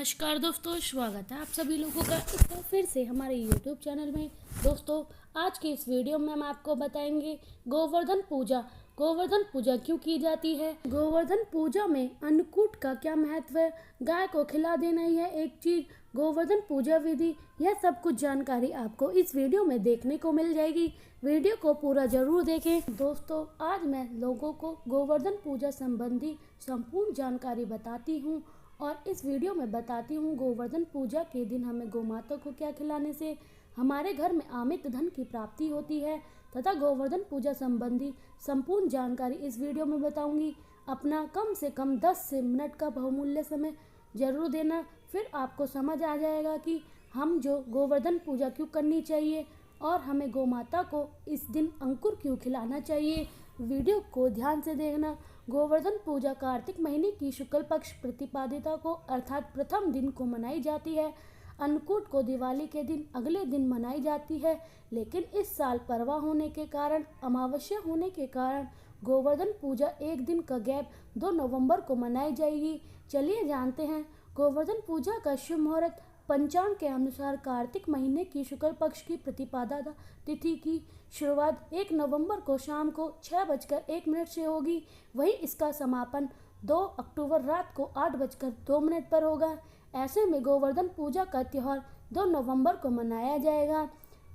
नमस्कार दोस्तों, स्वागत है आप सभी लोगों का एक बार फिर से हमारे YouTube चैनल में। दोस्तों, आज के इस वीडियो में हम आपको बताएंगे गोवर्धन पूजा। गोवर्धन पूजा क्यों की जाती है, गोवर्धन पूजा में अन्नकूट का क्या महत्व है, गाय को खिला देना ही है एक चीज, गोवर्धन पूजा विधि, यह सब कुछ जानकारी आपको इस वीडियो में देखने को मिल जाएगी। वीडियो को पूरा जरूर देखें। दोस्तों, आज मैं लोगों को गोवर्धन पूजा संबंधी संपूर्ण जानकारी बताती हूँ और इस वीडियो में बताती हूँ गोवर्धन पूजा के दिन हमें गोमाता को क्या खिलाने से हमारे घर में अमित धन की प्राप्ति होती है तथा गोवर्धन पूजा संबंधी संपूर्ण जानकारी इस वीडियो में बताऊंगी। अपना कम से कम 10 से मिनट का बहुमूल्य समय जरूर देना, फिर आपको समझ आ जाएगा कि हम जो गोवर्धन पूजा क्यों करनी चाहिए और हमें गोमाता को इस दिन अंकुर क्यों खिलाना चाहिए। वीडियो को ध्यान से देखना। गोवर्धन पूजा कार्तिक महीने की शुक्ल पक्ष प्रतिपदिता को अर्थात प्रथम दिन को मनाई जाती है। अन्नकूट को दिवाली के दिन अगले दिन मनाई जाती है, लेकिन इस साल परवा होने के कारण, अमावस्या होने के कारण गोवर्धन पूजा एक दिन का गैप 2 नवंबर को मनाई जाएगी। चलिए जानते हैं गोवर्धन पूजा का शुभ मुहूर्त। पंचांग के अनुसार कार्तिक महीने की शुक्ल पक्ष की प्रतिपदा तिथि की शुरुआत 1 नवंबर को शाम को 6:01 से होगी। वहीं इसका समापन 2 अक्टूबर रात को 8:02 पर होगा। ऐसे में गोवर्धन पूजा का त्यौहार 2 नवंबर को मनाया जाएगा।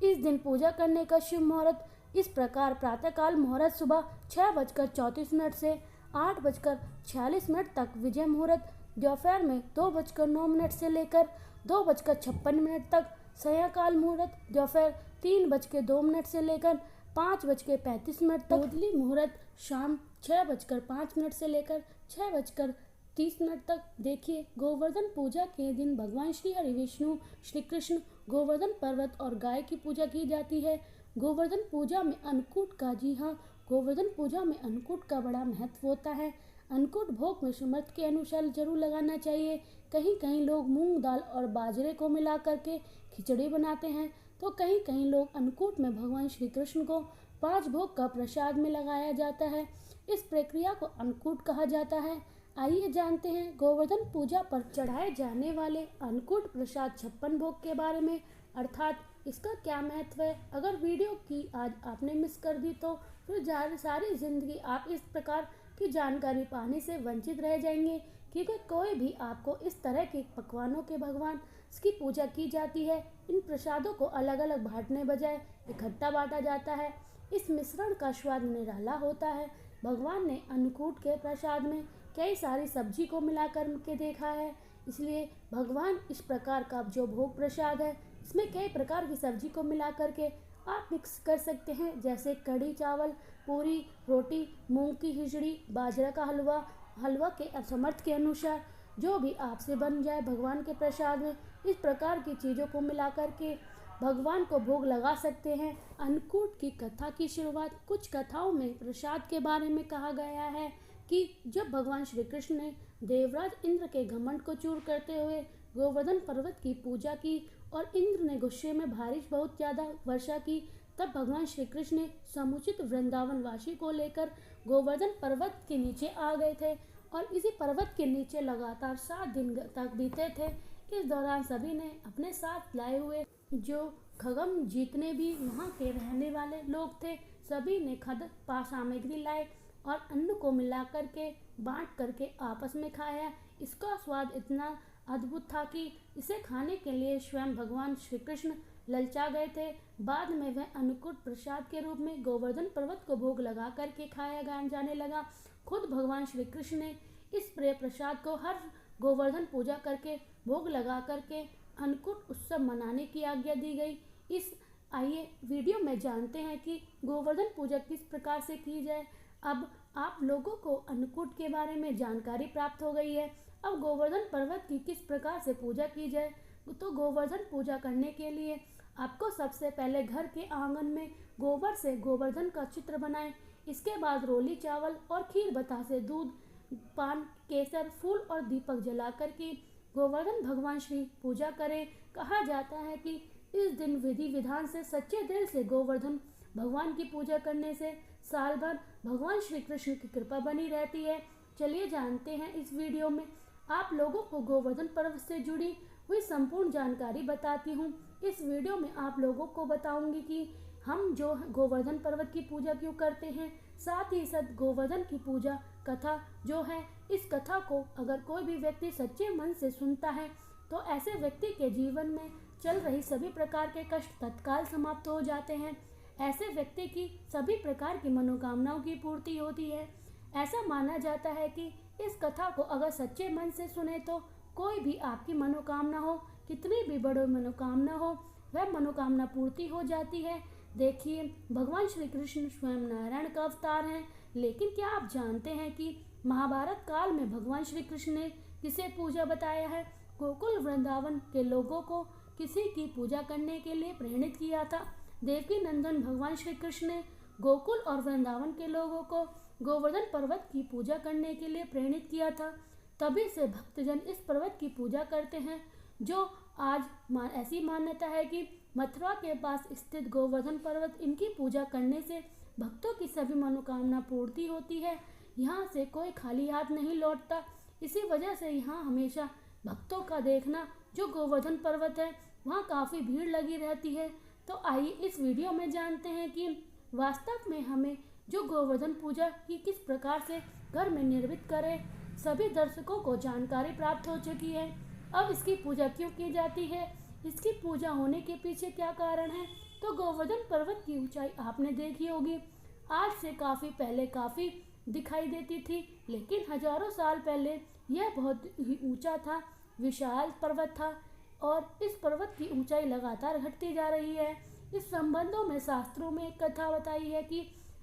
इस दिन पूजा करने का शुभ मुहूर्त इस प्रकार: प्रातःकाल मुहूर्त सुबह 6:34 से 8:46 तक विजय मुहूर्त, दोपहर में 2:09 से लेकर 2:56 तक सायंकाल मुहूर्त, दोपहर 3:02 से लेकर 5:35 तक, गोधूली मुहूर्त शाम 6:05 से लेकर 6:30 तक। देखिए, गोवर्धन पूजा के दिन भगवान श्री हरि विष्णु श्री कृष्ण गोवर्धन पर्वत और गाय की पूजा की जाती है। गोवर्धन पूजा में अन्नकूट का, जी हाँ, गोवर्धन पूजा में अन्नकूट का बड़ा महत्व होता है। अन्नकूट भोग में सामर्थ्य के अनुसार जरूर लगाना चाहिए। कहीं कहीं लोग मूंग दाल और बाजरे को मिला करके खिचड़ी बनाते हैं, तो कहीं कहीं लोग अन्नकूट में भगवान श्री कृष्ण को 5 भोग का प्रसाद में लगाया जाता है। इस प्रक्रिया को अन्नकूट कहा जाता है। आइए जानते हैं गोवर्धन पूजा पर चढ़ाए जाने वाले अन्नकूट प्रसाद 56 भोग के बारे में, अर्थात इसका क्या महत्व है। अगर वीडियो की आज आपने मिस कर दी तो फिर सारी जिंदगी आप इस प्रकार की जानकारी पाने से वंचित रह जाएंगे, क्योंकि कोई भी आपको इस तरह के पकवानों के भगवान की पूजा की जाती है। इन प्रसादों को अलग अलग बांटने बजाय इकट्ठा बांटा जाता है। इस मिश्रण का स्वाद निराला होता है। भगवान ने अन्नकूट के प्रसाद में कई सारी सब्जी को मिलाकर के देखा है, इसलिए भगवान इस प्रकार का जो भोग प्रसाद है इसमें कई प्रकार की सब्जी को मिला करके आप मिक्स कर सकते हैं, जैसे कढ़ी चावल, पूरी, रोटी, मूंग की खिचड़ी, बाजरा का हलवा के असमर्थ के अनुसार जो भी आपसे बन जाए भगवान के प्रसाद में, इस प्रकार की चीज़ों को मिला करके भगवान को भोग लगा सकते हैं। अन्नकूट की कथा की शुरुआत कुछ कथाओं में प्रसाद के बारे में कहा गया है कि जब भगवान श्री कृष्ण ने देवराज इंद्र के घमंड को चूर करते हुए गोवर्धन पर्वत की पूजा की और इंद्र ने गुस्से में बहुत ज़्यादा वर्षा की, तब भगवान श्री कृष्ण ने समुचित वृंदावन वासी को लेकर गोवर्धन पर्वत के नीचे आ गए थे और इसी पर्वत के नीचे लगातार 7 दिन तक बीते थे। इस दौरान सभी ने अपने साथ लाए हुए जो खगम जितने भी वहाँ के रहने वाले लोग थे, सभी ने सामग्री लाए और अन्न को मिला करके बांट करके आपस में खाया। इसका स्वाद इतना अद्भुत था कि इसे खाने के लिए स्वयं भगवान श्री कृष्ण ललचा गए थे। बाद में वह अन्नकूट प्रसाद के रूप में गोवर्धन पर्वत को भोग लगा करके खाया जाने लगा। खुद भगवान श्री कृष्ण ने इस प्रिय प्रसाद को हर गोवर्धन पूजा करके भोग लगा करके अन्नकूट उत्सव मनाने की आज्ञा दी गई। आइए वीडियो में जानते हैं कि गोवर्धन पूजा किस प्रकार से की जाए। अब आप लोगों को अन्नकूट के बारे में जानकारी प्राप्त हो गई है। अब गोवर्धन पर्वत की किस प्रकार से पूजा की जाए, तो गोवर्धन पूजा करने के लिए आपको सबसे पहले घर के आंगन में गोबर से गोवर्धन का चित्र बनाएं। इसके बाद रोली चावल और खीर बतासे, दूध, पान, केसर, फूल और दीपक जलाकर के गोवर्धन भगवान श्री पूजा करें। कहा जाता है कि इस दिन विधि विधान से सच्चे दिल से गोवर्धन भगवान की पूजा करने से साल भर भगवान श्री कृष्ण की कृपा बनी रहती है। चलिए जानते हैं इस वीडियो में आप लोगों को गोवर्धन पर्व से जुड़ी हुई संपूर्ण जानकारी बताती हूँ। इस वीडियो में आप लोगों को बताऊंगी कि हम जो गोवर्धन पर्वत की पूजा क्यों करते हैं, साथ ही साथ गोवर्धन की पूजा कथा जो है, इस कथा को अगर कोई भी व्यक्ति सच्चे मन से सुनता है तो ऐसे व्यक्ति के जीवन में चल रही सभी प्रकार के कष्ट तत्काल समाप्त हो जाते हैं। ऐसे व्यक्ति की सभी प्रकार की मनोकामनाओं की पूर्ति होती है। ऐसा माना जाता है कि इस कथा को अगर सच्चे मन से सुने तो कोई भी आपकी मनोकामना हो, कितनी भी बड़ी मनोकामना हो, वह मनोकामना पूर्ति हो जाती है। देखिए, भगवान श्री कृष्ण स्वयं नारायण का अवतार हैं, लेकिन क्या आप जानते हैं कि महाभारत काल में भगवान श्री कृष्ण ने किसे पूजा बताया है? गोकुल वृंदावन के लोगों को किसी की पूजा करने के लिए प्रेरित किया था। देवकी नंदन भगवान श्री कृष्ण ने गोकुल और वृंदावन के लोगों को गोवर्धन पर्वत की पूजा करने के लिए प्रेरित किया था। तभी से भक्तजन इस पर्वत की पूजा करते हैं। जो आज ऐसी मान्यता है कि मथुरा के पास स्थित गोवर्धन पर्वत, इनकी पूजा करने से भक्तों की सभी मनोकामना पूर्ति होती है। यहाँ से कोई खाली हाथ नहीं लौटता। इसी वजह से यहाँ हमेशा भक्तों का देखना, जो गोवर्धन पर्वत है वहाँ काफ़ी भीड़ लगी रहती है। तो आइए इस वीडियो में जानते हैं कि वास्तव में हमें जो गोवर्धन पूजा की किस प्रकार से घर में निर्मित करें। सभी दर्शकों को जानकारी प्राप्त हो चुकी है। अब इसकी पूजा क्यों की जाती है, इसकी पूजा होने के पीछे क्या कारण है। तो गोवर्धन पर्वत की ऊंचाई आपने देखी होगी, आज से काफ़ी पहले काफ़ी दिखाई देती थी, लेकिन हजारों साल पहले यह बहुत ही ऊंचा था, विशाल पर्वत था और इस पर्वत की ऊंचाई लगातार घटती जा रही है। इस संबंधों में शास्त्रों में एक कथा बताई है कि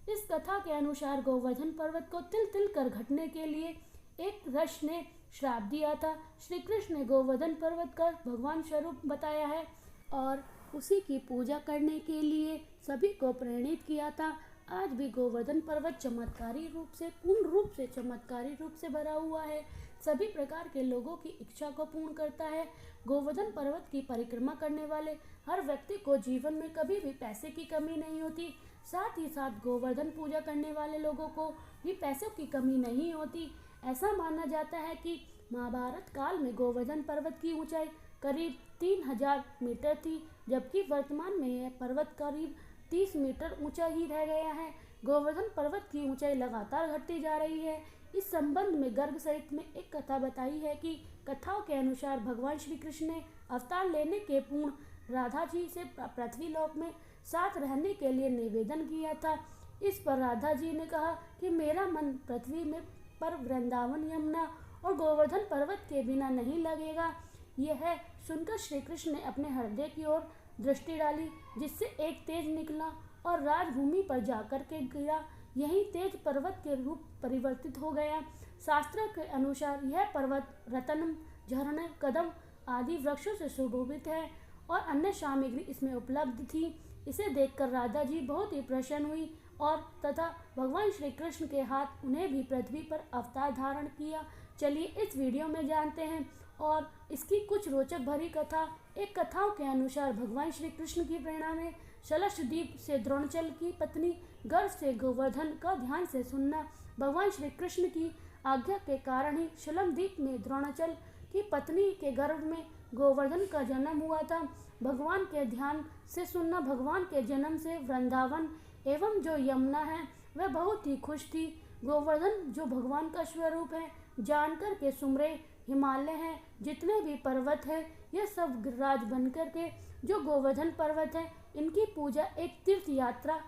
इस कथा के अनुसार गोवर्धन पर्वत को तिल तिल कर घटने के लिए एक ऋषि ने श्राप दिया था। श्री कृष्ण ने गोवर्धन पर्वत का भगवान स्वरूप बताया है और उसी की पूजा करने के लिए सभी को प्रेरित किया था। आज भी गोवर्धन पर्वत चमत्कारी रूप से, पूर्ण रूप से चमत्कारी रूप से भरा हुआ है, सभी प्रकार के लोगों की इच्छा को पूर्ण करता है। गोवर्धन पर्वत की परिक्रमा करने वाले हर व्यक्ति को जीवन में कभी भी पैसे की कमी नहीं होती। साथ ही साथ गोवर्धन पूजा करने वाले लोगों को भी पैसों की कमी नहीं होती। ऐसा माना जाता है कि महाभारत काल में गोवर्धन पर्वत की ऊंचाई करीब 3000 मीटर थी, जबकि वर्तमान में यह पर्वत करीब 30 मीटर ऊंचा ही रह गया है। गोवर्धन पर्वत की ऊंचाई लगातार घटती जा रही है। इस संबंध में गर्ग साहित्य में एक कथा बताई है कि कथाओं के अनुसार भगवान श्री कृष्ण ने अवतार लेने के पूर्ण राधा जी से पृथ्वी लोक में साथ रहने के लिए निवेदन किया था। इस पर राधा जी ने कहा कि मेरा मन पृथ्वी में पर वृंदावन, यमुना और गोवर्धन पर्वत के बिना नहीं लगेगा। यह सुनकर श्री कृष्ण ने अपने हृदय की ओर दृष्टि डाली, जिससे एक तेज निकला और राजभूमि पर जाकर के गिरा। यही तेज पर्वत के रूप परिवर्तित हो गया। शास्त्र के अनुसार यह पर्वत रतन, झरने, कदम आदि वृक्षों से सुशोभित है और अन्य सामग्री इसमें उपलब्ध थी। इसे देखकर राधा जी बहुत ही प्रसन्न हुई और तथा भगवान श्री कृष्ण के हाथ उन्हें भी पृथ्वी पर अवतार धारण किया। चलिए इस वीडियो में जानते हैं और इसकी कुछ रोचक भरी कथा। एक कथाओं के अनुसार भगवान श्री कृष्ण की प्रेरणा में शलशद्वीप से द्रोणाचल की पत्नी गर्भ से गोवर्धन का ध्यान से सुनना, भगवान श्री कृष्ण की आज्ञा के कारण ही शलमद्वीप में द्रोणाचल की पत्नी के गर्भ में गोवर्धन का जन्म हुआ था। भगवान के ध्यान से सुनना, भगवान के जन्म से वृंदावन एवं जो यमुना है वह बहुत ही खुश थी। गोवर्धन जो भगवान का स्वरूप है जानकर के सुमरे हिमालय हैं, जितने भी पर्वत है यह सब गिरिराज बनकर के जो गोवर्धन पर्वत है, इनकी पूजा एक तीर्थ यात्रा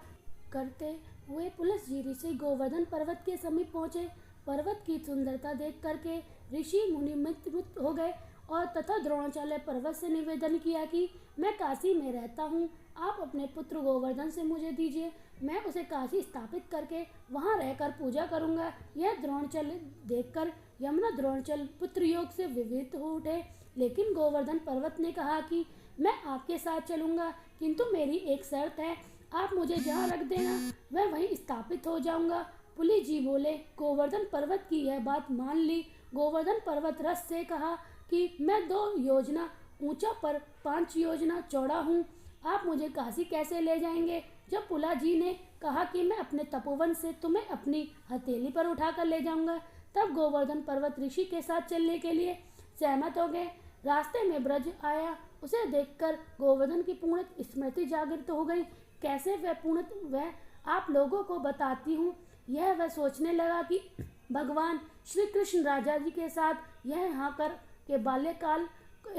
करते हुए पुलिस जी ऋषि गोवर्धन पर्वत के समीप पहुँचे। पर्वत की सुंदरता देख करके ऋषि मुनि मुक्त हो गए और तथा द्रोणाचार्य पर्वत से निवेदन किया कि मैं काशी में रहता हूँ, आप अपने पुत्र गोवर्धन से मुझे दीजिए, मैं उसे काशी स्थापित करके वहाँ रहकर पूजा करूँगा। यह द्रोणाचल देखकर यमुना द्रोणाचल पुत्र योग से विविध हो उठे, लेकिन गोवर्धन पर्वत ने कहा कि मैं आपके साथ चलूँगा, किंतु मेरी एक शर्त है, आप मुझे जहाँ रख देना मैं वहीं स्थापित हो जाऊँगा। पुलिस जी बोले। गोवर्धन पर्वत की यह बात मान ली। गोवर्धन पर्वत रस से कहा कि मैं 2 योजना ऊंचा पर 5 योजना चौड़ा हूँ, आप मुझे काशी कैसे ले जाएंगे। जब पुला जी ने कहा कि मैं अपने तपोवन से तुम्हें अपनी हथेली पर उठाकर ले जाऊंगा, तब गोवर्धन पर्वत ऋषि के साथ चलने के लिए सहमत हो गए। रास्ते में ब्रज आया, उसे देखकर गोवर्धन की पूर्ण स्मृति जागृत हो गई। कैसे वह पूर्ण वह आप लोगों को बताती हूँ। यह वह सोचने लगा कि भगवान श्री कृष्ण राजा जी के साथ यह यहाँ कर के बाल्यकाल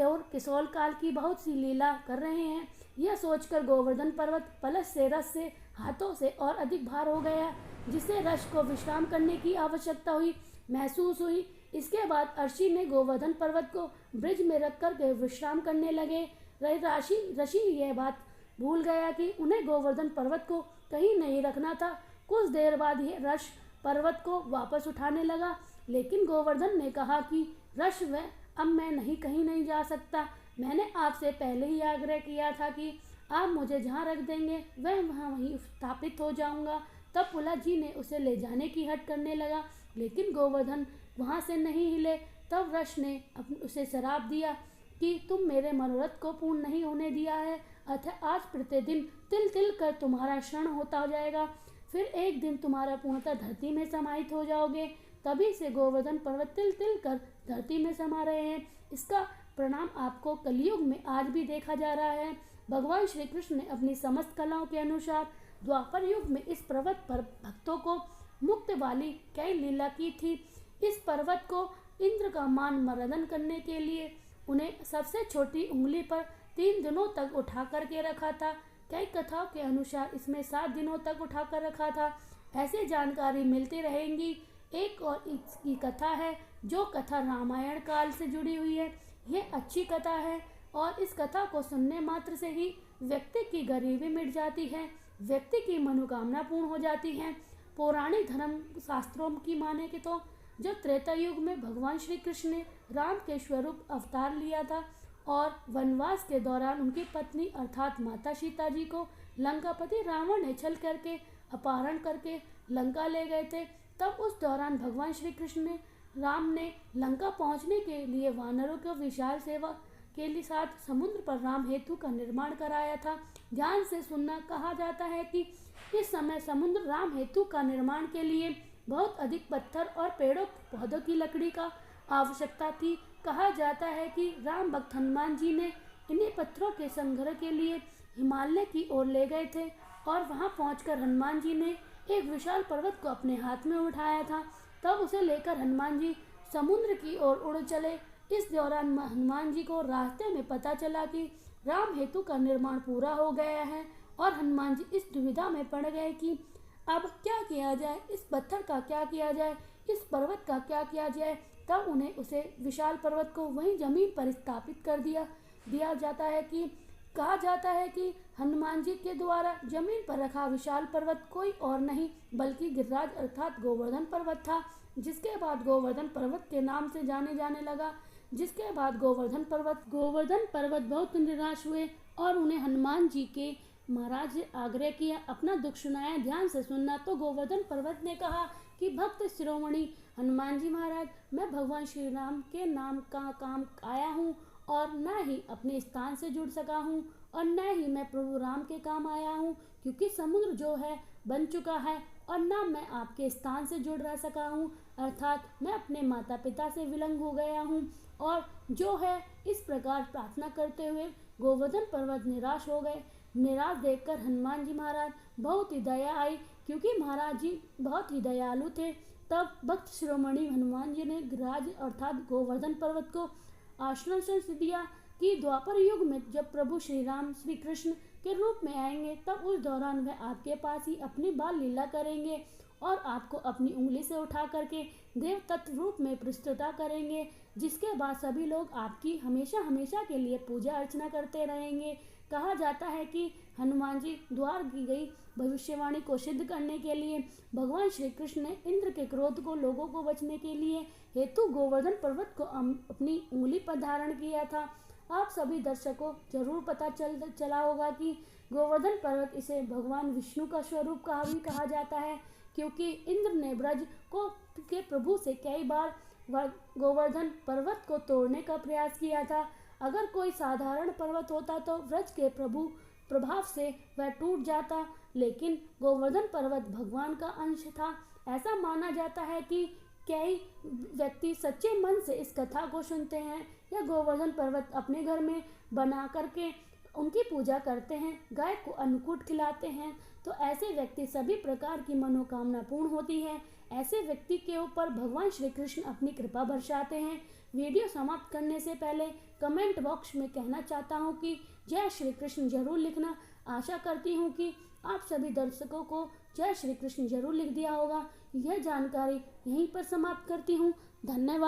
और किशोर काल की बहुत सी लीला कर रहे हैं। यह सोचकर गोवर्धन पर्वत पलश से रस से हाथों से और अधिक भार हो गया, जिससे रस को विश्राम करने की आवश्यकता हुई महसूस हुई। इसके बाद अर्षि ने गोवर्धन पर्वत को ब्रिज में रख कर के विश्राम करने लगे। ऋषि यह बात भूल गया कि उन्हें गोवर्धन पर्वत को कहीं नहीं रखना था। कुछ देर बाद यह रस पर्वत को वापस उठाने लगा, लेकिन गोवर्धन ने कहा कि रस वह अब मैं कहीं नहीं जा सकता। मैंने आपसे पहले ही आग्रह किया था कि आप मुझे जहाँ रख देंगे वह वहीं स्थापित हो जाऊंगा। तब पुला जी ने उसे ले जाने की हट करने लगा, लेकिन गोवर्धन वहाँ से नहीं हिले। तब रस ने उसे श्राप दिया कि तुम मेरे मनोरथ को पूर्ण नहीं होने दिया है, अतः आज प्रतिदिन तिल तिल कर तुम्हारा क्षरण होता जाएगा, फिर एक दिन तुम्हारा पूर्णतः धरती में समाहित हो जाओगे। तभी से गोवर्धन पर्वत तिल तिल कर धरती में समा रहे हैं। इसका परिणाम आपको कलयुग में आज भी देखा जा रहा है। भगवान श्री कृष्ण ने अपनी समस्त कलाओं के अनुसार द्वापर युग में इस पर्वत पर भक्तों को मुक्त वाली कई लीला की थी। इस पर्वत को इंद्र का मान मर्दन करने के लिए उन्हें सबसे छोटी उंगली पर 3 दिनों तक उठा करके रखा था। कई कथाओं के अनुसार इसमें 7 दिनों तक उठा कर रखा था। ऐसी जानकारी मिलती रहेंगी। एक और इसकी कथा है, जो कथा रामायण काल से जुड़ी हुई है। यह अच्छी कथा है और इस कथा को सुनने मात्र से ही व्यक्ति की गरीबी मिट जाती है, व्यक्ति की मनोकामना पूर्ण हो जाती है। पौराणिक धर्म शास्त्रों की माने कि तो जो त्रेता युग में भगवान श्री कृष्ण ने राम के स्वरूप अवतार लिया था और वनवास के दौरान उनकी पत्नी अर्थात माता सीता जी को लंकापति रावण ने छल करके अपहरण करके लंका ले गए थे। तब उस दौरान भगवान श्री कृष्ण ने राम ने लंका पहुंचने के लिए वानरों को विशाल सेवा के लिए साथ समुद्र पर राम हेतु का निर्माण कराया था। ध्यान से सुनना, कहा जाता है कि इस समय समुद्र राम हेतु का निर्माण के लिए बहुत अधिक पत्थर और पेड़ों पौधों की लकड़ी का आवश्यकता थी। कहा जाता है कि राम भक्त हनुमान जी ने इन्हीं पत्थरों के संग्रह के लिए हिमालय की ओर ले गए थे और वहां पहुंचकर हनुमान जी ने एक विशाल पर्वत को अपने हाथ में उठाया था। तब उसे लेकर हनुमान जी समुद्र की ओर उड़ चले। इस दौरान हनुमान जी को रास्ते में पता चला कि राम हेतु का निर्माण पूरा हो गया है और हनुमान जी इस दुविधा में पड़ गए कि अब क्या किया जाए, इस पत्थर का क्या किया जाए, इस पर्वत का क्या किया जाए। तब उन्हें उसे विशाल पर्वत को वहीं जमीन पर स्थापित कर दिया जाता है कि कहा जाता है कि हनुमान जी के द्वारा जमीन पर रखा विशाल पर्वत कोई और नहीं बल्कि गिरिराज अर्थात गोवर्धन पर्वत था। जिसके बाद गोवर्धन पर्वत के नाम से जाने लगा। जिसके बाद गोवर्धन पर्वत बहुत निराश हुए और उन्हें हनुमान जी के महाराज से आग्रह किया, अपना दुख सुनाया। ध्यान से सुनना। तो गोवर्धन पर्वत ने कहा कि भक्त शिरोमणि हनुमान जी महाराज, मैं भगवान श्री राम के नाम का काम आया हूँ और न ही अपने स्थान से जुड़ सका हूँ और न ही मैं प्रभु राम के काम आया हूँ, क्योंकि समुद्र जो है बन चुका है और न मैं आपके स्थान से जुड़ रह सका हूँ, अर्थात मैं अपने माता पिता से विलंग हो गया हूँ। और जो है इस प्रकार प्रार्थना करते हुए गोवर्धन पर्वत निराश हो गए। निराश देखकर हनुमान जी महाराज बहुत ही दया आई, क्योंकि महाराज जी बहुत ही दयालु थे। तब भक्त शिरोमणि हनुमान जी ने गिरिराज अर्थात गोवर्धन पर्वत को आश्वासन दिया कि द्वापर युग में जब प्रभु श्री राम श्री कृष्ण के रूप में आएंगे तब उस दौरान वह आपके पास ही अपनी बाल लीला करेंगे और आपको अपनी उंगली से उठा करके देव तत्व रूप में प्रस्तुता करेंगे, जिसके बाद सभी लोग आपकी हमेशा हमेशा के लिए पूजा अर्चना करते रहेंगे। कहा जाता है कि हनुमान जी द्वार की गई भविष्यवाणी को सिद्ध करने के लिए भगवान श्री कृष्ण ने इंद्र के क्रोध को लोगों को बचने के लिए हेतु गोवर्धन पर्वत को अपनी उंगली पर धारण किया था। आप सभी दर्शकों जरूर पता चला होगा कि गोवर्धन पर्वत इसे भगवान विष्णु का स्वरूप कहा जाता है, क्योंकि इंद्र ने ब्रज के प्रभु से कई बार गोवर्धन पर्वत को तोड़ने का प्रयास किया था। अगर कोई साधारण पर्वत होता तो ब्रज के प्रभु प्रभाव से वह टूट जाता, लेकिन गोवर्धन पर्वत भगवान का अंश था। ऐसा माना जाता है कि कई व्यक्ति सच्चे मन से इस कथा को सुनते हैं या गोवर्धन पर्वत अपने घर में बना करके उनकी पूजा करते हैं, गाय को अन्नकूट खिलाते हैं, तो ऐसे व्यक्ति सभी प्रकार की मनोकामना पूर्ण होती है। ऐसे व्यक्ति के ऊपर भगवान श्री कृष्ण अपनी कृपा बरसाते हैं। वीडियो समाप्त करने से पहले कमेंट बॉक्स में कहना चाहता हूँ कि जय श्री कृष्ण जरूर लिखना। आशा करती हूँ कि आप सभी दर्शकों को जय श्री कृष्ण जरूर लिख दिया होगा। यह जानकारी यहीं पर समाप्त करती हूँ। धन्यवाद।